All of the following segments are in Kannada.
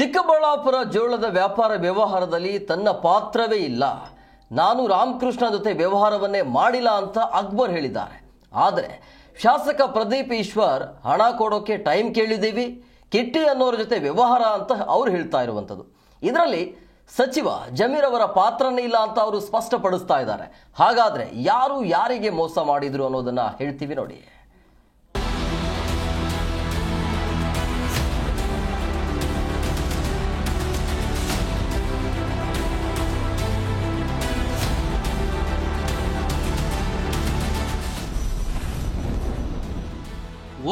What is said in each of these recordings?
ಚಿಕ್ಕಬಳ್ಳಾಪುರ ಜೋಳದ ವ್ಯಾಪಾರ ವ್ಯವಹಾರದಲ್ಲಿ ತನ್ನ ಪಾತ್ರವೇ ಇಲ್ಲ, ನಾನು ರಾಮಕೃಷ್ಣ ಜೊತೆ ವ್ಯವಹಾರವನ್ನೇ ಮಾಡಿಲ್ಲ ಅಂತ ಅಕ್ಬರ್ ಹೇಳಿದ್ದಾರೆ. ಆದರೆ ಶಾಸಕ ಪ್ರದೀಪ್ ಈಶ್ವರ್ ಹಣ ಕೊಡೋಕೆ ಟೈಮ್ ಕೇಳಿದ್ದೀವಿ, ಕಿಟ್ಟಿ ಅನ್ನೋರ ಜೊತೆ ವ್ಯವಹಾರ ಅಂತ ಅವ್ರು ಹೇಳ್ತಾ ಇರುವಂಥದ್ದು. ಇದರಲ್ಲಿ ಸಚಿವ ಜಮೀರ್ ಅವರ ಪಾತ್ರನೇ ಇಲ್ಲ ಅಂತ ಅವರು ಸ್ಪಷ್ಟಪಡಿಸ್ತಾ ಇದ್ದಾರೆ. ಹಾಗಾದ್ರೆ ಯಾರು ಯಾರಿಗೆ ಮೋಸ ಮಾಡಿದ್ರು ಅನ್ನೋದನ್ನ ಹೇಳ್ತೀವಿ ನೋಡಿ.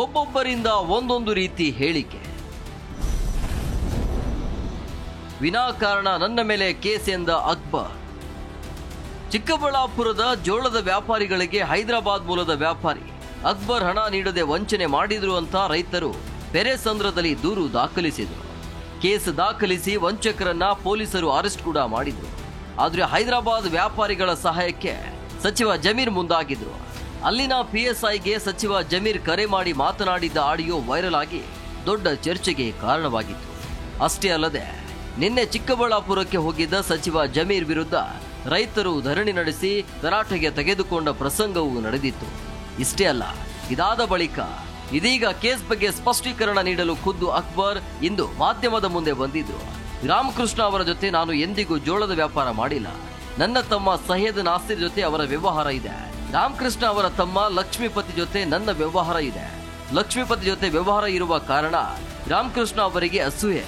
ಒಬ್ಬೊಬ್ಬರಿಂದ ಒಂದೊಂದು ರೀತಿ ಹೇಳಿಕೆ. ವಿನಾಕಾರಣ ನನ್ನ ಮೇಲೆ ಕೇಸ್ ಎಂದ ಅಕ್ಬರ್. ಚಿಕ್ಕಬಳ್ಳಾಪುರದ ಜೋಳದ ವ್ಯಾಪಾರಿಗಳಿಗೆ ಹೈದರಾಬಾದ್ ಮೂಲದ ವ್ಯಾಪಾರಿ ಅಕ್ಬರ್ ಹಣ ನೀಡದೆ ವಂಚನೆ ಮಾಡಿದ್ರು ಅಂತ ರೈತರು ಪೆರೆಸಂದ್ರದಲ್ಲಿ ದೂರು ದಾಖಲಿಸಿದರು. ಕೇಸ್ ದಾಖಲಿಸಿ ವಂಚಕರನ್ನ ಪೊಲೀಸರು ಅರೆಸ್ಟ್ ಕೂಡ ಮಾಡಿದ್ರು. ಆದರೆ ಹೈದರಾಬಾದ್ ವ್ಯಾಪಾರಿಗಳ ಸಹಾಯಕ್ಕೆ ಸಚಿವ ಜಮೀರ್ ಮುಂದಾಗಿದ್ರು. ಅಲ್ಲಿನ PSIಗೆ ಸಚಿವ ಜಮೀರ್ ಕರೆ ಮಾಡಿ ಮಾತನಾಡಿದ್ದ ಆಡಿಯೋ ವೈರಲ್ ಆಗಿ ದೊಡ್ಡ ಚರ್ಚೆಗೆ ಕಾರಣವಾಗಿತ್ತು. ಅಷ್ಟೇ ಅಲ್ಲದೆ ನಿನ್ನೆ ಚಿಕ್ಕಬಳ್ಳಾಪುರಕ್ಕೆ ಹೋಗಿದ್ದ ಸಚಿವ ಜಮೀರ್ ವಿರುದ್ಧ ರೈತರು ಧರಣಿ ನಡೆಸಿ ತರಾಟೆಗೆ ತೆಗೆದುಕೊಂಡ ಪ್ರಸಂಗವೂ ನಡೆದಿತ್ತು. ಇಷ್ಟೇ ಅಲ್ಲ, ಇದಾದ ಬಳಿಕ ಇದೀಗ ಕೇಸ್ ಬಗ್ಗೆ ಸ್ಪಷ್ಟೀಕರಣ ನೀಡಲು ಖುದ್ದು ಅಕ್ಬರ್ ಇಂದು ಮಾಧ್ಯಮದ ಮುಂದೆ ಬಂದಿದ್ರು. ರಾಮಕೃಷ್ಣ ಅವರ ಜೊತೆ ನಾನು ಎಂದಿಗೂ ಜೋಳದ ವ್ಯಾಪಾರ ಮಾಡಿಲ್ಲ. ನನ್ನ ತಮ್ಮ ಸಹ್ಯದ್ ನಾಸಿರ್ ಜೊತೆ ಅವರ ವ್ಯವಹಾರ ಇದೆ. ರಾಮಕೃಷ್ಣ ಅವರ ತಮ್ಮ ಲಕ್ಷ್ಮೀಪತಿ ಜೊತೆ ನನ್ನ ವ್ಯವಹಾರ ಇದೆ. ಲಕ್ಷ್ಮೀಪತಿ ಜೊತೆ ವ್ಯವಹಾರ ಇರುವ ಕಾರಣ ರಾಮಕೃಷ್ಣ ಅವರಿಗೆ ಅಸೂಯೆ,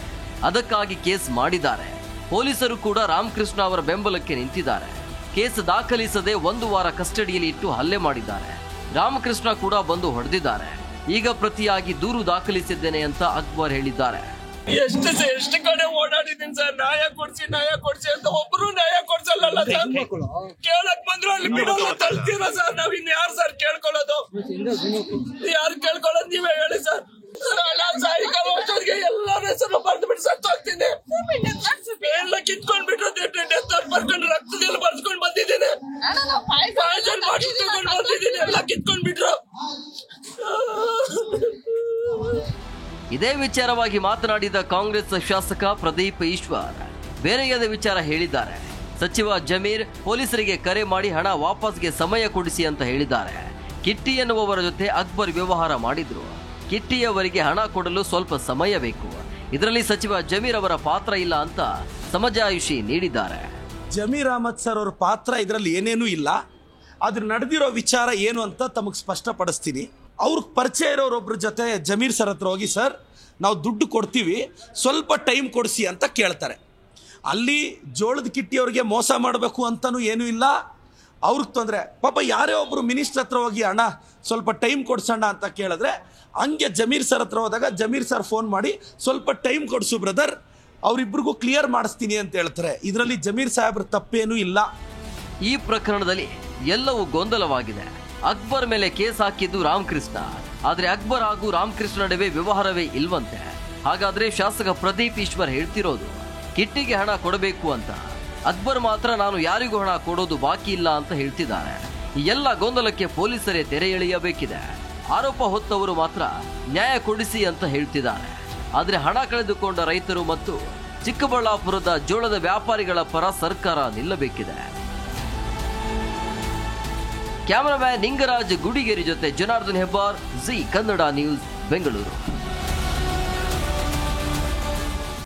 ಅದಕ್ಕಾಗಿ ಕೇಸ್ ಮಾಡಿದ್ದಾರೆ. ಪೊಲೀಸರು ಕೂಡ ರಾಮಕೃಷ್ಣ ಅವರ ಬೆಂಬಲಕ್ಕೆ ನಿಂತಿದ್ದಾರೆ. ಕೇಸ್ ದಾಖಲಿಸದೆ 1 ವಾರ ಕಸ್ಟಡಿಯಲ್ಲಿ ಇಟ್ಟು ಹಲ್ಲೆ ಮಾಡಿದ್ದಾರೆ. ರಾಮಕೃಷ್ಣ ಕೂಡ ಬಂದು ಹೊಡೆದಿದ್ದಾರೆ. ಈಗ ಪ್ರತಿಯಾಗಿ ದೂರು ದಾಖಲಿಸಿದ್ದೇನೆ ಅಂತ ಅಕ್ಬರ್ ಹೇಳಿದ್ದಾರೆ. ಎಷ್ಟು ಕಡೆ ಓಡಾಡಿದ್ದೀನಿ ಸರ್, ನ್ಯಾಯ ಕೊಡ್ಸಿ ಅಂತ ಒಬ್ರು ನ್ಯಾಯ ಕೊಡ್ಸಲ್ಲ ಸರ್. ಕೇಳಕ್ ಬಂದ್ರು ಅಲ್ಲಿ ಬಿಡಲ್ಲ, ತಳ್ತೀರ ಸರ್. ನಾವ್ ಇನ್ ಯಾರು ಸರ್ ಕೇಳ್ಕೊಳ್ಳೋದು? ಯಾರು ಕೇಳ್ಕೊಳ್ಳೋದು ನೀವೇ ಹೇಳಿ ಸರ್. ಸಾಯಂಕಾಲ ಅಷ್ಟೊತ್ತಿಗೆ ಎಲ್ಲರ ಹೆಸರು ಬರ್ದು ಬಿಟ್ಟು ಸತ್ತು ಹೋಗ್ತೀನಿ. ಎಲ್ಲ ಕಿತ್ಕೊಂಡ್ಬಿಟ್ರು, ಬರ್ಕೊಂಡು ರಕ್ತದಲ್ಲಿ ಬರ್ಸ್ಕೊಂಡ್ ಬಂದಿದ್ದೀನಿ, ಪಾಯ್ಸನ್ ಬಾಟಲ್ ತಗೊಂಡ್ ಬಂದಿದ್ದೀನಿ, ಎಲ್ಲ ಕಿತ್ಕೊಂಡ್ಬಿಟ್ರು. ಇದೇ ವಿಚಾರವಾಗಿ ಮಾತನಾಡಿದ ಕಾಂಗ್ರೆಸ್ ಶಾಸಕ ಪ್ರದೀಪ್ ಈಶ್ವರ್ ಬೇರೆಯದೇ ವಿಚಾರ ಹೇಳಿದ್ದಾರೆ. ಸಚಿವ ಜಮೀರ್ ಪೊಲೀಸರಿಗೆ ಕರೆ ಮಾಡಿ ಹಣ ವಾಪಸ್ಗೆ ಸಮಯ ಕೊಡಿಸಿ ಅಂತ ಹೇಳಿದ್ದಾರೆ. ಕಿಟ್ಟಿ ಎನ್ನುವವರ ಜೊತೆ ಅಕ್ಬರ್ ವ್ಯವಹಾರ ಮಾಡಿದ್ರು. ಕಿಟ್ಟಿಯವರಿಗೆ ಹಣ ಕೊಡಲು ಸ್ವಲ್ಪ ಸಮಯ ಬೇಕು. ಇದರಲ್ಲಿ ಸಚಿವ ಜಮೀರ್ ಅವರ ಪಾತ್ರ ಇಲ್ಲ ಅಂತ ಸಮಜಾಯಿಷಿ ನೀಡಿದ್ದಾರೆ. ಜಮೀರ್ ಅಹಮದ್ ಸರ್ ಅವರ ಪಾತ್ರ ಇದರಲ್ಲಿ ಏನೇನೂ ಇಲ್ಲ. ಅದ್ರ ನಡೆದಿರೋ ವಿಚಾರ ಏನು ಅಂತ ತಮಗೆ ಸ್ಪಷ್ಟಪಡಿಸ್ತೀನಿ. ಅವ್ರಿಗೆ ಪರಿಚಯ ಇರೋರೊಬ್ಬರ ಜೊತೆ ಜಮೀರ್ ಸರ್ ಹತ್ರ ಹೋಗಿ, ಸರ್ ನಾವು ದುಡ್ಡು ಕೊಡ್ತೀವಿ, ಸ್ವಲ್ಪ ಟೈಮ್ ಕೊಡಿಸಿ ಅಂತ ಕೇಳ್ತಾರೆ. ಅಲ್ಲಿ ಜೋಳದ ಕಿಟ್ಟಿಯವ್ರಿಗೆ ಮೋಸ ಮಾಡಬೇಕು ಅಂತಲೂ ಏನೂ ಇಲ್ಲ, ಅವ್ರಿಗೆ ತೊಂದರೆ. ಪಾಪ ಯಾರೇ ಒಬ್ಬರು ಮಿನಿಸ್ಟರ್ ಹತ್ರ ಹೋಗಿ ಅಣ್ಣ ಸ್ವಲ್ಪ ಟೈಮ್ ಕೊಡ್ಸೋಣ ಅಂತ ಕೇಳಿದ್ರೆ, ಹಂಗೆ ಜಮೀರ್ ಸರ್ ಹತ್ರ ಹೋದಾಗ ಜಮೀರ್ ಸರ್ ಫೋನ್ ಮಾಡಿ ಸ್ವಲ್ಪ ಟೈಮ್ ಕೊಡಿಸು ಬ್ರದರ್, ಅವರಿಬ್ಬರಿಗೂ ಕ್ಲಿಯರ್ ಮಾಡಿಸ್ತೀನಿ ಅಂತ ಹೇಳ್ತಾರೆ. ಇದರಲ್ಲಿ ಜಮೀರ್ ಸಾಹೇಬ್ರ ತಪ್ಪೇನೂ ಇಲ್ಲ. ಈ ಪ್ರಕರಣದಲ್ಲಿ ಎಲ್ಲವೂ ಗೊಂದಲವಾಗಿದೆ. ಅಕ್ಬರ್ ಮೇಲೆ ಕೇಸ್ ಹಾಕಿದ್ದು ರಾಮಕೃಷ್ಣ, ಆದರೆ ಅಕ್ಬರ್ ಹಾಗೂ ರಾಮಕೃಷ್ಣ ನಡುವೆ ವ್ಯವಹಾರವೇ ಇಲ್ವಂತೆ. ಹಾಗಾದ್ರೆ ಶಾಸಕ ಪ್ರದೀಪ್ ಈಶ್ವರ್ ಹೇಳ್ತಿರೋದು ಕಿಟ್ಟಿಗೆ ಹಣ ಕೊಡಬೇಕು ಅಂತ. ಅಕ್ಬರ್ ಮಾತ್ರ ನಾನು ಯಾರಿಗೂ ಹಣ ಕೊಡೋದು ಬಾಕಿ ಇಲ್ಲ ಅಂತ ಹೇಳ್ತಿದ್ದಾರೆ. ಈ ಎಲ್ಲ ಗೊಂದಲಕ್ಕೆ ಪೊಲೀಸರೇ ತೆರೆ ಎಳೆಯಬೇಕಿದೆ. ಆರೋಪ ಹೊತ್ತವರು ಮಾತ್ರ ನ್ಯಾಯ ಕೊಡಿಸಿ ಅಂತ ಹೇಳ್ತಿದ್ದಾರೆ. ಆದರೆ ಹಣ ಕಳೆದುಕೊಂಡ ರೈತರು ಮತ್ತು ಚಿಕ್ಕಬಳ್ಳಾಪುರದ ಜೋಳದ ವ್ಯಾಪಾರಿಗಳ ಪರ ಸರ್ಕಾರ ನಿಲ್ಲಬೇಕಿದೆ. ಕ್ಯಾಮರಾಮ್ಯಾನ್ ನಿಂಗರಾಜ್ ಗುಡಿಗೇರಿ ಜೊತೆ ಜನಾರ್ದನ್ ಹೆಬ್ಬಾರ್, ಜಿ ಕನ್ನಡ ನ್ಯೂಸ್, ಬೆಂಗಳೂರು.